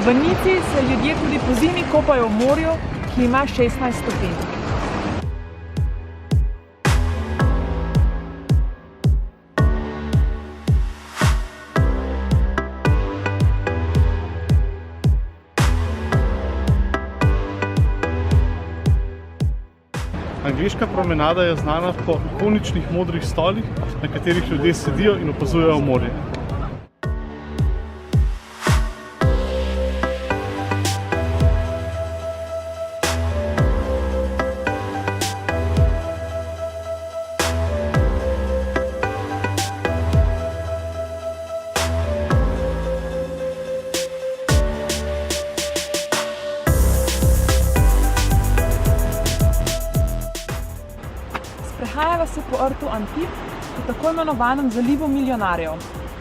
V Nici se ljudje tudi pozimi kopajo v morju, ki ima 16 stopinj. Angleška promenada je znana po ikoničnih modrih stolih, na katerih ljudje sedijo in opazujejo morje. Sprehajava se po rtu Antibes, po tako imenovanem zalivu milijonarjev.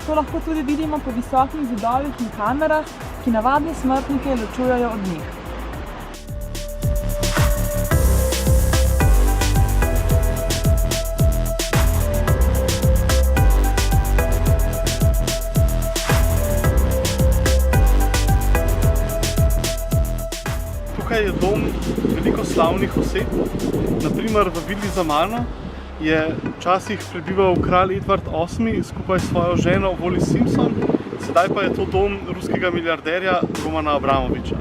To lahko tudi vidimo po visokih zidovih in kamerah, ki navadne smrtnike ločujejo od njih. Tukaj je dom veliko slavnih oseb. Naprimer v vili za mano je včasih prebival kralj Edvard VIII skupaj s svojo ženo Wallis Simpson, sedaj pa je to dom ruskega milijarderja Romana Abramoviča.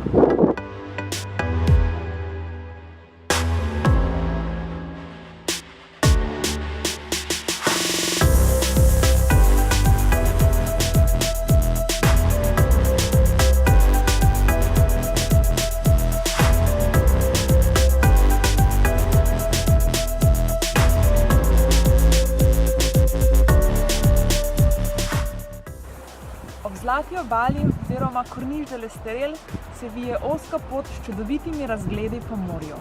Ob Zlati obali oziroma Corniche de l'Estrel se vije ozka pot s čudovitimi razgledi po morju.